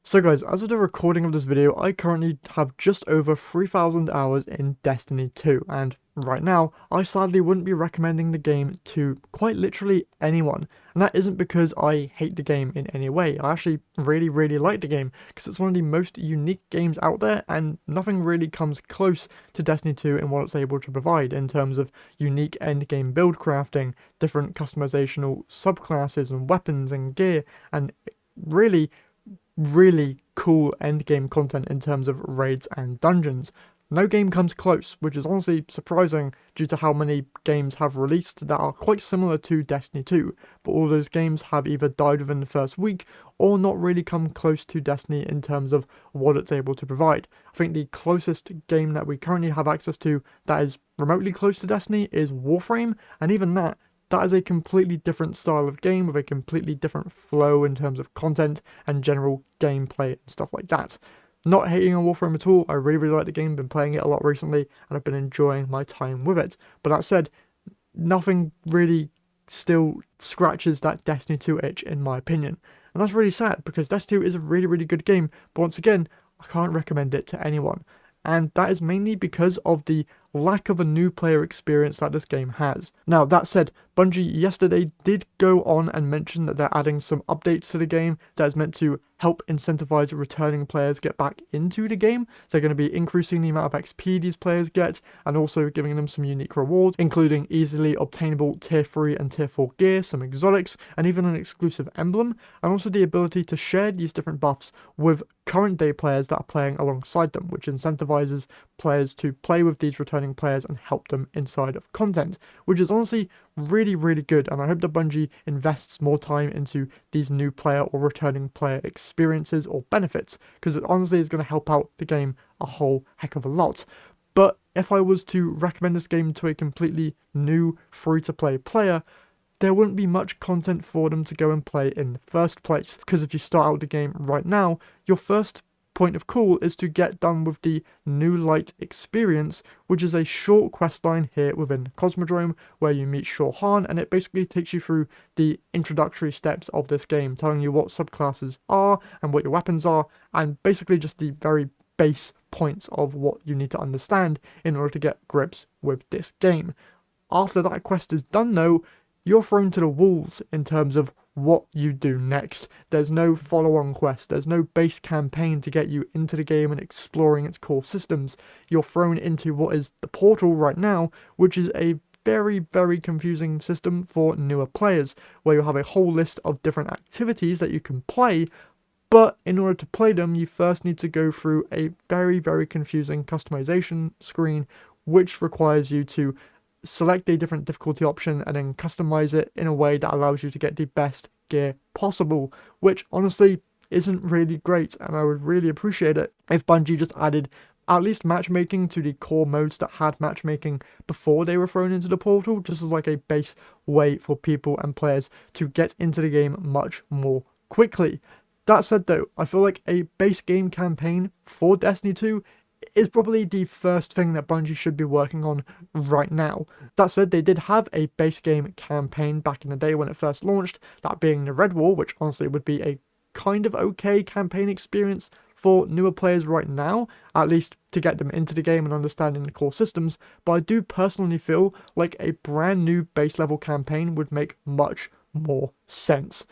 So guys, as of the recording of this video, I currently have just over 3,000 hours in Destiny 2, and right now, I sadly wouldn't be recommending the game to quite literally anyone. And that isn't because I hate the game in any way. I actually really like the game, because it's one of the most unique games out there, and nothing really comes close to Destiny 2 in what it's able to provide in terms of unique endgame build crafting, different customizational subclasses and weapons and gear, and really cool endgame content in terms of raids and dungeons. No game comes close, which is honestly surprising due to how many games have released that are quite similar to Destiny 2, but all those games have either died within the first week or not really come close to Destiny in terms of what it's able to provide. I think the closest game that we currently have access to that is remotely close to Destiny is Warframe, and even that is a completely different style of game with a completely different flow in terms of content and general gameplay and stuff like that. Not hating on Warframe at all, I really like the game, been playing it a lot recently, and I've been enjoying my time with it. But that said, nothing really still scratches that Destiny 2 itch in my opinion. And that's really sad, because Destiny 2 is a really good game, but once again, I can't recommend it to anyone. And that is mainly because of the lack of a new player experience that this game has. Now, that said, Bungie yesterday did go on and mention that they're adding some updates to the game that is meant to help incentivize returning players get back into the game. They're going to be increasing the amount of XP these players get, and also giving them some unique rewards, including easily obtainable tier 3 and tier 4 gear, some exotics, and even an exclusive emblem, and also the ability to share these different buffs with current day players that are playing alongside them, which incentivizes players to play with these returning players and help them inside of content, which is honestly really good. And I hope that Bungie invests more time into these new player or returning player experiences or benefits, because it honestly is going to help out the game a whole heck of a lot. But if I was to recommend this game to a completely new free-to-play player, there wouldn't be much content for them to go and play in the first place, because if you start out the game right now, your first point of call is to get done with the New Light experience, which is a short questline here within Cosmodrome where you meet Shorhan, and it basically takes you through the introductory steps of this game, telling you what subclasses are and what your weapons are, and basically just the very base points of what you need to understand in order to get grips with this game. After that quest is done though, you're thrown to the wolves in terms of what you do next. There's no follow-on quest, there's no base campaign to get you into the game and exploring its core systems. You're thrown into what is the portal right now, which is a very confusing system for newer players, where you have a whole list of different activities that you can play, but in order to play them, you first need to go through a very confusing customization screen, which requires you to select a different difficulty option and then customize it in a way that allows you to get the best gear possible, which honestly isn't really great, and I would really appreciate it if Bungie just added at least matchmaking to the core modes that had matchmaking before they were thrown into the portal, just as like a base way for people and players to get into the game much more quickly. That said though, I feel like a base game campaign for Destiny 2 is probably the first thing that Bungie should be working on right now. That said, they did have a base game campaign back in the day when it first launched, that being the Red War, which honestly would be a kind of okay campaign experience for newer players right now, at least to get them into the game and understanding the core systems, but I do personally feel like a brand new base level campaign would make much more sense.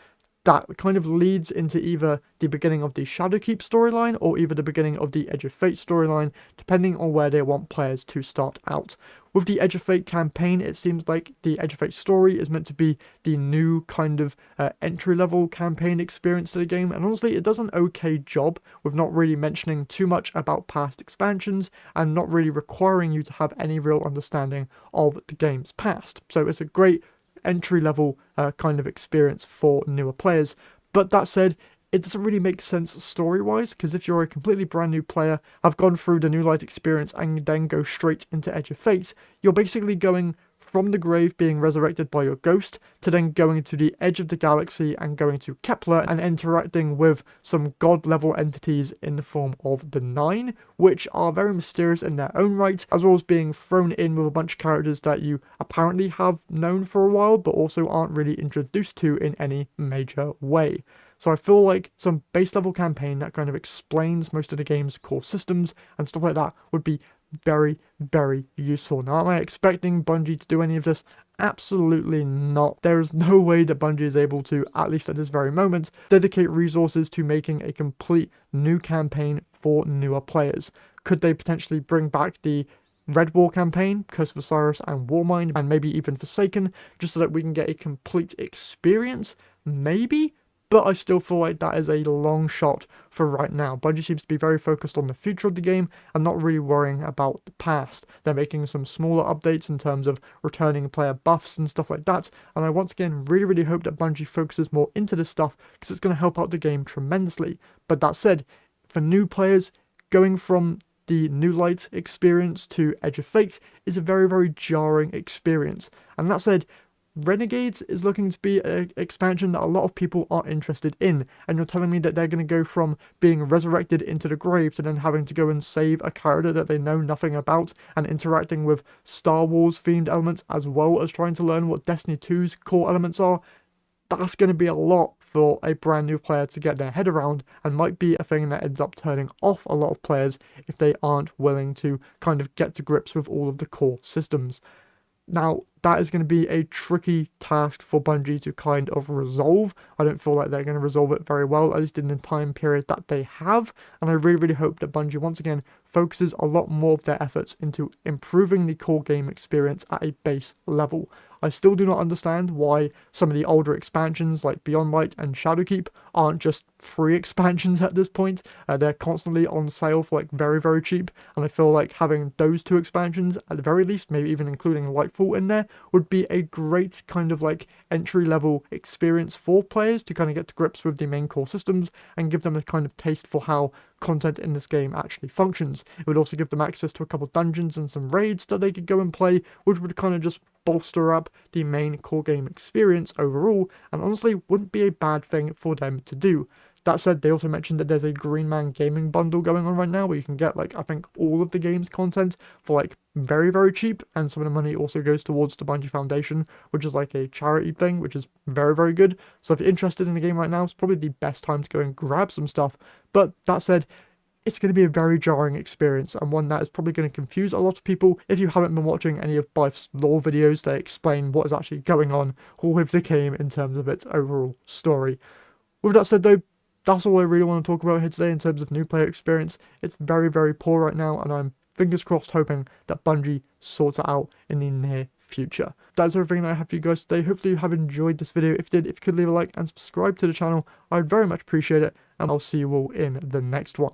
That kind of leads into either the beginning of the Shadowkeep storyline or either the beginning of the Edge of Fate storyline, depending on where they want players to start out. With the Edge of Fate campaign, it seems like the Edge of Fate story is meant to be the new kind of entry-level campaign experience to the game, and honestly, it does an okay job with not really mentioning too much about past expansions and not really requiring you to have any real understanding of the game's past. So it's a great entry-level kind of experience for newer players. But that said, it doesn't really make sense story-wise, because if you're a completely brand new player, have gone through the New Light experience and then go straight into Edge of Fate, you're basically going from the grave being resurrected by your ghost to then going to the edge of the galaxy and going to Kepler and interacting with some god-level entities in the form of the Nine, which are very mysterious in their own right, as well as being thrown in with a bunch of characters that you apparently have known for a while, but also aren't really introduced to in any major way. So I feel like some base level campaign that kind of explains most of the game's core systems and stuff like that would be very, very useful. Now, am I expecting Bungie to do any of this? Absolutely not. There is no way that Bungie is able to, at least at this very moment, dedicate resources to making a complete new campaign for newer players. Could they potentially bring back the Red War campaign, Curse of Osiris and Warmind, and maybe even Forsaken, just so that we can get a complete experience? Maybe? But I still feel like that is a long shot for right now. Bungie seems to be very focused on the future of the game and not really worrying about the past. They're making some smaller updates in terms of returning player buffs and stuff like that, and I once again really hope that Bungie focuses more into this stuff because it's going to help out the game tremendously. But that said, for new players, going from the New Light experience to Edge of Fate is a very jarring experience. And that said, Renegades is looking to be an expansion that a lot of people are interested in, and you're telling me that they're going to go from being resurrected into the grave to then having to go and save a character that they know nothing about and interacting with Star Wars themed elements as well as trying to learn what Destiny 2's core elements are. That's going to be a lot for a brand new player to get their head around, and might be a thing that ends up turning off a lot of players if they aren't willing to kind of get to grips with all of the core systems. Now, that is going to be a tricky task for Bungie to kind of resolve. I don't feel like they're going to resolve it very well, at least in the time period that they have. And I really hope that Bungie, once again, focuses a lot more of their efforts into improving the core game experience at a base level. I still do not understand why some of the older expansions like Beyond Light and Shadowkeep aren't just free expansions at this point. They're constantly on sale for like very cheap, and I feel like having those two expansions, at the very least, maybe even including Lightfall in there, would be a great kind of like entry-level experience for players to kind of get to grips with the main core systems and give them a kind of taste for how content in this game actually functions. It would also give them access to a couple dungeons and some raids that they could go and play, which would kind of just bolster up the main core game experience overall, and honestly wouldn't be a bad thing for them to do. That said, they also mentioned that there's a Green Man Gaming bundle going on right now where you can get, like, I think all of the game's content for, like, very cheap, and some of the money also goes towards the Bungie Foundation, which is like a charity thing, which is very good. So if you're interested in the game right now, it's probably the best time to go and grab some stuff. But that said, it's going to be a very jarring experience, and one that is probably going to confuse a lot of people if you haven't been watching any of Byf's lore videos that explain what is actually going on with the game in terms of its overall story. With that said though, that's all I really want to talk about here today in terms of new player experience. It's very poor right now, and I'm fingers crossed hoping that Bungie sorts it out in the near future. That's everything that I have for you guys today. Hopefully you have enjoyed this video. If you did, if you could leave a like and subscribe to the channel, I'd very much appreciate it, and I'll see you all in the next one.